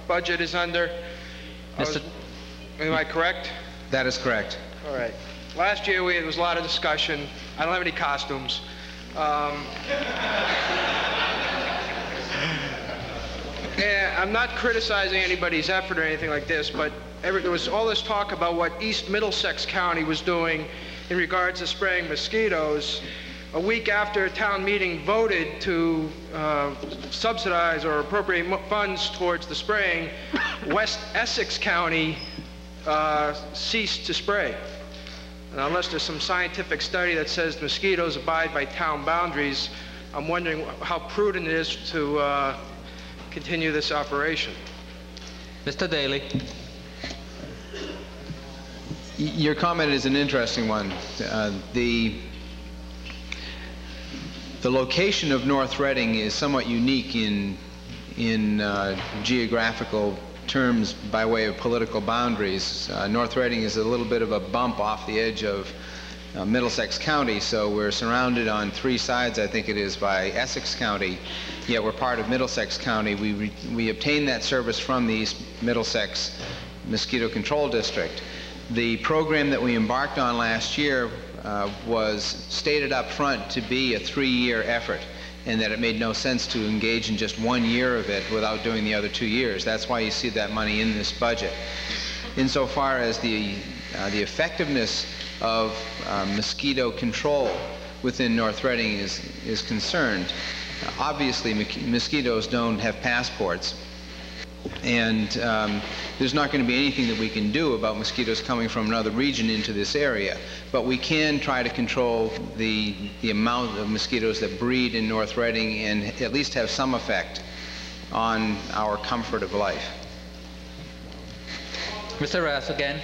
budget is under. Am I correct? That is correct. All right. Last year there was a lot of discussion. I don't have any costumes. And I'm not criticizing anybody's effort or anything like this, but there was all this talk about what East Middlesex County was doing in regards to spraying mosquitoes. A week after a town meeting voted to subsidize or appropriate funds towards the spraying, West Essex County ceased to spray. And unless there's some scientific study that says mosquitoes abide by town boundaries, I'm wondering how prudent it is to continue this operation. Mr. Daly. Your comment is an interesting one. The location of North Reading is somewhat unique in geographical terms by way of political boundaries. North Reading is a little bit of a bump off the edge of Middlesex County, so we're surrounded on three sides, I think it is, by Essex County, yet we're part of Middlesex County. We obtain that service from the East Middlesex Mosquito Control District. The program that we embarked on last year was stated up front to be a 3-year effort, and that it made no sense to engage in just 1 year of it without doing the other 2 years. That's why you see that money in this budget. Insofar as the effectiveness of mosquito control within North Reading is concerned, obviously mosquitoes don't have passports, and there's not going to be anything that we can do about mosquitoes coming from another region into this area. But we can try to control the amount of mosquitoes that breed in North Reading and at least have some effect on our comfort of life. Mr. Ross again.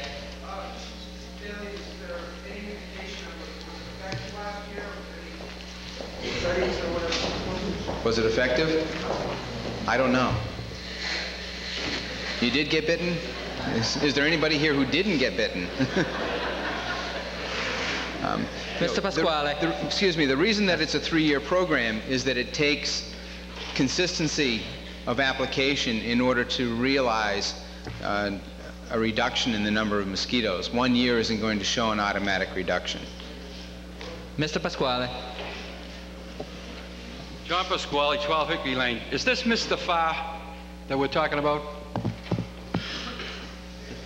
Was it effective? I don't know. You did get bitten? Is there anybody here who didn't get bitten? Mr. Pasquale. Excuse me, the reason that it's a 3-year program is that it takes consistency of application in order to realize a reduction in the number of mosquitoes. 1 year isn't going to show an automatic reduction. Mr. Pasquale. John Pasquale, 12 Hickory Lane. Is this Mr. Farr that we're talking about?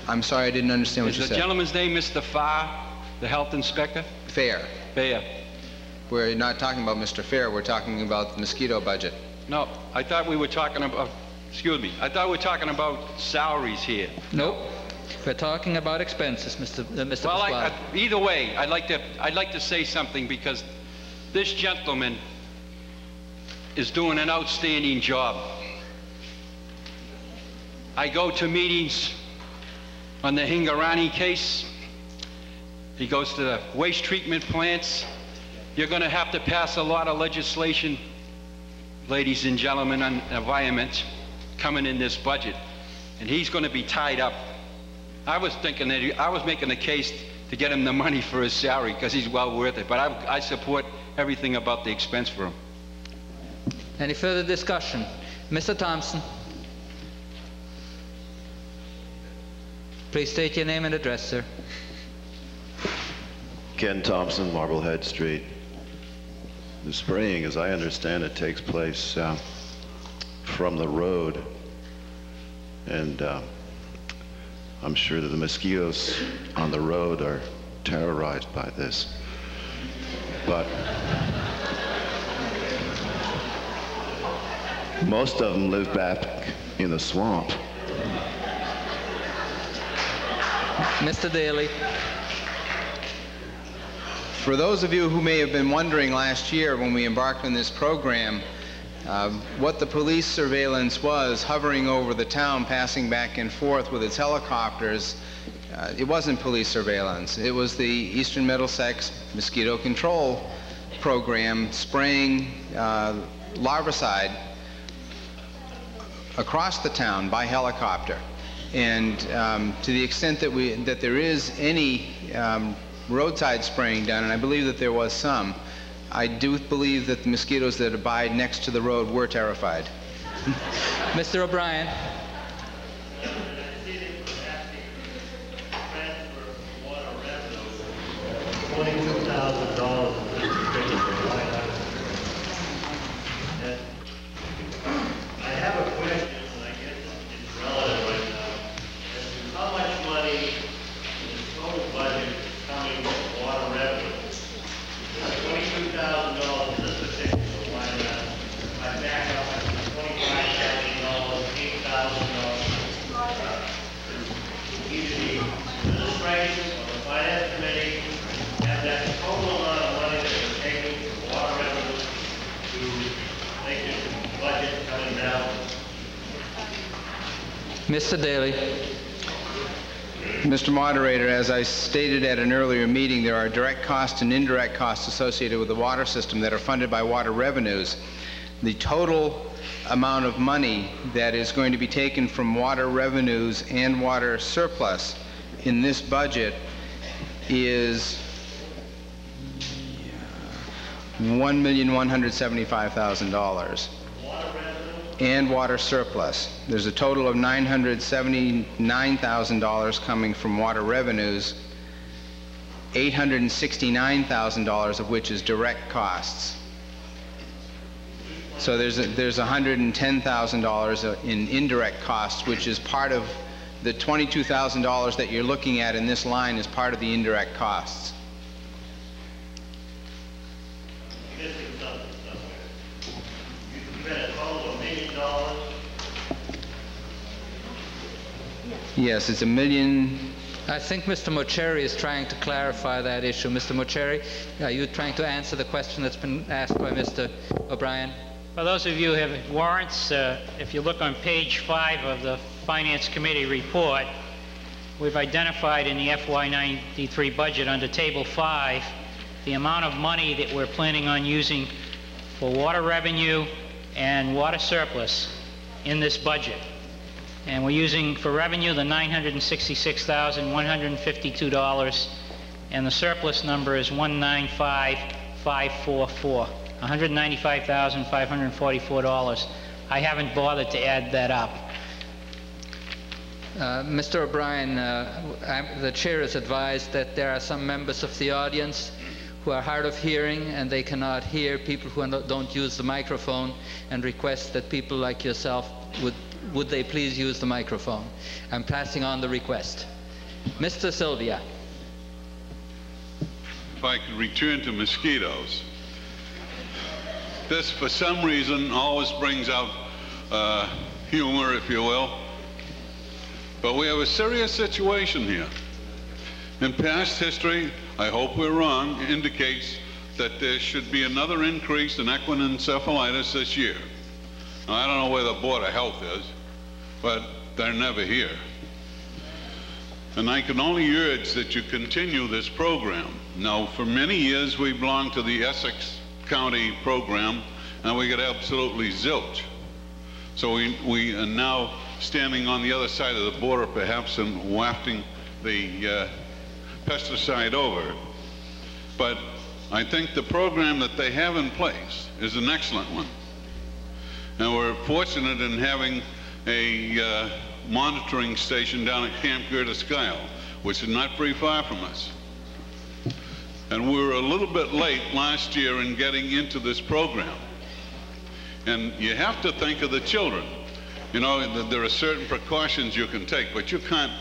I'm sorry, I didn't understand what you said. Is the gentleman's name Mr. Farr, the health inspector? Fair. Fair. We're not talking about Mr. Fair, we're talking about the mosquito budget. No, I thought we were talking about, excuse me, I thought we were talking about salaries here. Nope. We're talking about expenses, Mr. Well, Pasquale. either way, I'd like to say something, because this gentleman is doing an outstanding job. I go to meetings on the Hingarani case. He goes to the waste treatment plants. You're going to have to pass a lot of legislation, ladies and gentlemen, on environment coming in this budget, and he's going to be tied up. I was thinking that I was making a case to get him the money for his salary because he's well worth it, but I support everything about the expense for him. Any further discussion? Mr. Thompson. Please state your name and address, sir. Ken Thompson, Marblehead Street. The spraying, as I understand it, takes place from the road, and I'm sure that the mosquitoes on the road are terrorized by this. But most of them live back in the swamp. Mr. Daly. For those of you who may have been wondering last year when we embarked on this program what the police surveillance was hovering over the town, passing back and forth with its helicopters, it wasn't police surveillance. It was the Eastern Middlesex Mosquito Control Program spraying larvicide across the town by helicopter. And to the extent that there is any roadside spraying done, and I believe that there was some, I do believe that the mosquitoes that abide next to the road were terrified. Mr. O'Brien. $22,000 in this particular line item. And I have a question, and I guess it's relative right now, as to how much money in the total budget is coming from water revenue. There's $22,000 in this particular line item. If I back up, it's $25,000, $8,000. Either the administration or the finance committee have that total amount of money that is taken from water revenue to make this budget coming down. Mr. Daly. Mr. Moderator, as I stated at an earlier meeting, there are direct costs and indirect costs associated with the water system that are funded by water revenues. The total amount of money that is going to be taken from water revenues and water surplus in this budget is $1,175,000. And water surplus. There's a total of $979,000 coming from water revenues, $869,000 of which is direct costs. So there's $110,000 in indirect costs, which is part of the $22,000 that you're looking at in this line is part of the indirect costs. Yes, it's $1 million. I think Mr. Mocheri is trying to clarify that issue. Mr. Mocheri, are you trying to answer the question that's been asked by Mr. O'Brien? For those of you who have warrants, if you look on page 5 of the Finance Committee report, we've identified in the FY93 budget under Table 5 the amount of money that we're planning on using for water revenue and water surplus in this budget. And we're using for revenue the $966,152, and the surplus number is $195,544. $195,544. I haven't bothered to add that up. Mr. O'Brien, the chair has advised that there are some members of the audience who are hard of hearing and they cannot hear people who don't use the microphone, and request that people like yourself would they please use the microphone. I'm passing on the request. Mr. Sylvia. If I could return to mosquitoes. This, for some reason, always brings out humor, if you will. But we have a serious situation here. In past history, I hope we're wrong, indicates that there should be another increase in equine encephalitis this year. Now, I don't know where the Board of Health is, but they're never here. And I can only urge that you continue this program. Now, for many years, we belonged to the Essex County program, and we got absolutely zilch. So we are now standing on the other side of the border, perhaps, and wafting the pesticide over. But I think the program that they have in place is an excellent one. And we're fortunate in having a monitoring station down at Camp Curtis Kyle, which is not very far from us. And we were a little bit late last year in getting into this program. And you have to think of the children. You know, there are certain precautions you can take, but you can't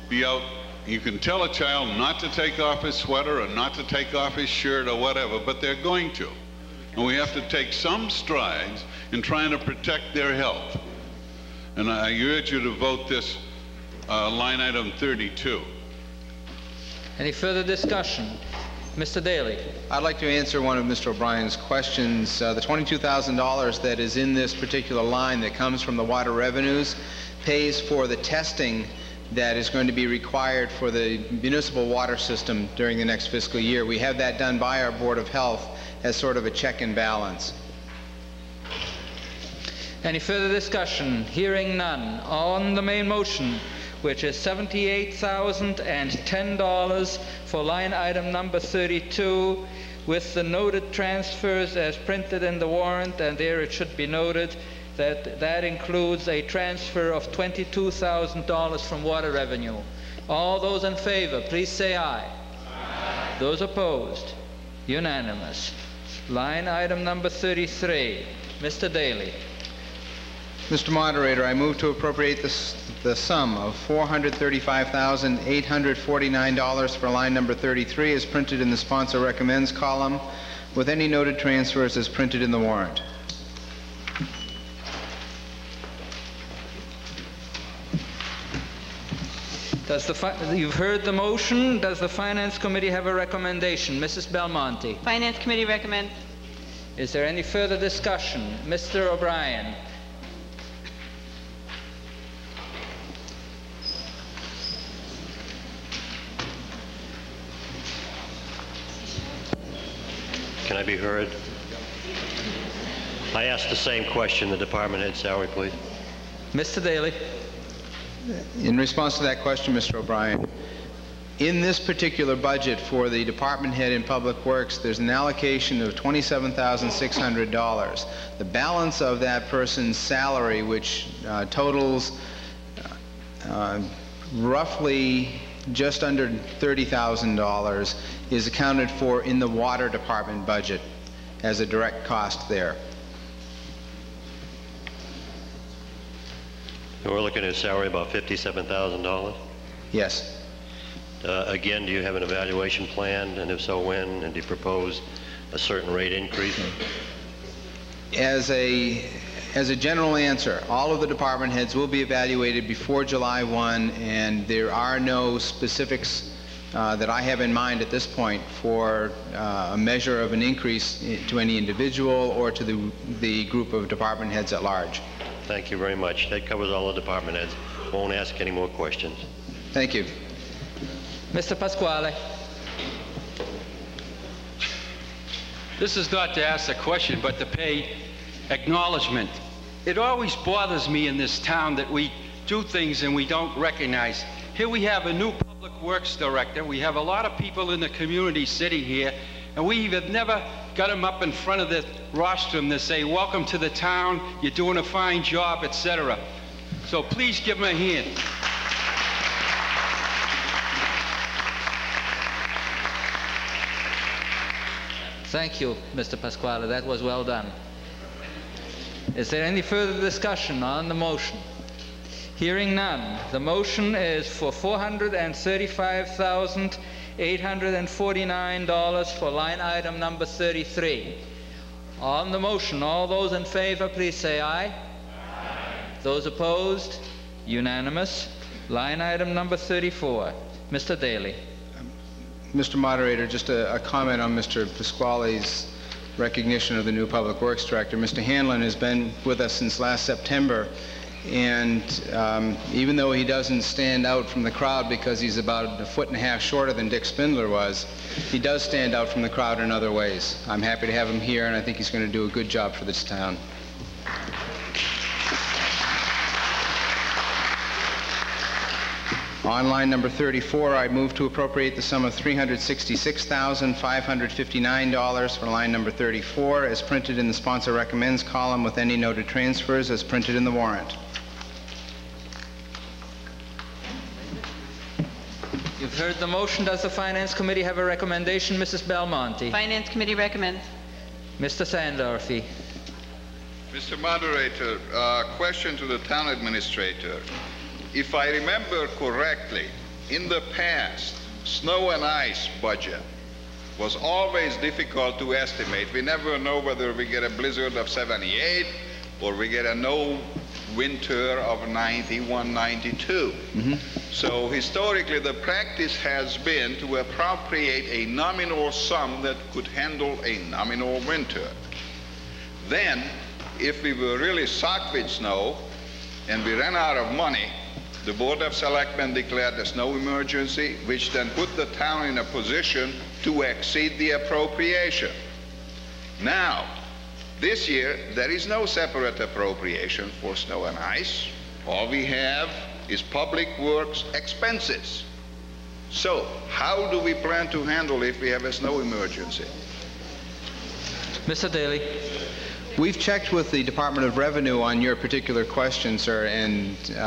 be out. You can tell a child not to take off his sweater or not to take off his shirt or whatever, but they're going to. And we have to take some strides in trying to protect their health. And I urge you to vote this line item 32. Any further discussion? Mr. Daly. I'd like to answer one of Mr. O'Brien's questions. The $22,000 that is in this particular line that comes from the water revenues pays for the testing that is going to be required for the municipal water system during the next fiscal year. We have that done by our Board of Health as sort of a check and balance. Any further discussion? Hearing none. On the main motion, which is $78,010 for line item number 32, with the noted transfers as printed in the warrant, and there it should be noted that that includes a transfer of $22,000 from water revenue. All those in favor, please say aye. Aye. Those opposed? Unanimous. Line item number 33. Mr. Daly. Mr. Moderator, I move to appropriate the sum of $435,849 for line number 33 as printed in the Sponsor Recommends column, with any noted transfers as printed in the warrant. You've heard the motion. Does the Finance Committee have a recommendation? Mrs. Belmonte. Finance Committee recommends. Is there any further discussion? Mr. O'Brien. Can I be heard? I asked the same question, the department head salary, please. Mr. Daly. In response to that question, Mr. O'Brien, in this particular budget for the department head in Public Works, there's an allocation of $27,600. The balance of that person's salary, which totals roughly just under $30,000, is accounted for in the Water Department budget as a direct cost there. We're looking at a salary about $57,000. Yes. Again, do you have an evaluation plan, and if so, when? And do you propose a certain rate increase? As a general answer, all of the department heads will be evaluated before July 1, and there are no specifics that I have in mind at this point for a measure of an increase to any individual or to the group of department heads at large. Thank you very much. That covers all the department heads. Won't ask any more questions. Thank you. Mr. Pasquale. This is not to ask a question, but to pay acknowledgement. It always bothers me in this town that we do things and we don't recognize. Here we have a new Public Works Director. We have a lot of people in the community sitting here, and we have never got them up in front of the rostrum to say, welcome to the town, you're doing a fine job, etc. So please give them a hand. Thank you, Mr. Pasquale. That was well done. Is there any further discussion on the motion? Hearing none. The motion is for $435,849 for line item number 33. On the motion, all those in favor, please say aye. Aye. Those opposed? Unanimous. Line item number 34. Mr. Daly. Mr. Moderator, just a comment on Mr. Pasquale's recognition of the new Public Works Director. Mr. Hanlon has been with us since last September, and even though he doesn't stand out from the crowd because he's about 1.5 feet shorter than Dick Spindler was, he does stand out from the crowd in other ways. I'm happy to have him here, and I think he's going to do a good job for this town. On line number 34, I move to appropriate the sum of $366,559 for line number 34, as printed in the Sponsor Recommends column, with any noted transfers as printed in the warrant. You've heard the motion. Does the Finance Committee have a recommendation? Mrs. Belmonte. Finance Committee recommends. Mr. Sandorfi. Mr. Moderator, question to the town administrator. If I remember correctly, in the past, snow and ice budget was always difficult to estimate. We never know whether we get a blizzard of 78 or we get a no winter of 91, 92. So historically, the practice has been to appropriate a nominal sum that could handle a nominal winter. Then, if we were really socked with snow and we ran out of money, the Board of Selectmen declared a snow emergency, which then put the town in a position to exceed the appropriation. Now, this year, there is no separate appropriation for snow and ice. All we have is Public Works expenses. So, how do we plan to handle if we have a snow emergency? Mr. Daly. We've checked with the Department of Revenue on your particular question, sir, and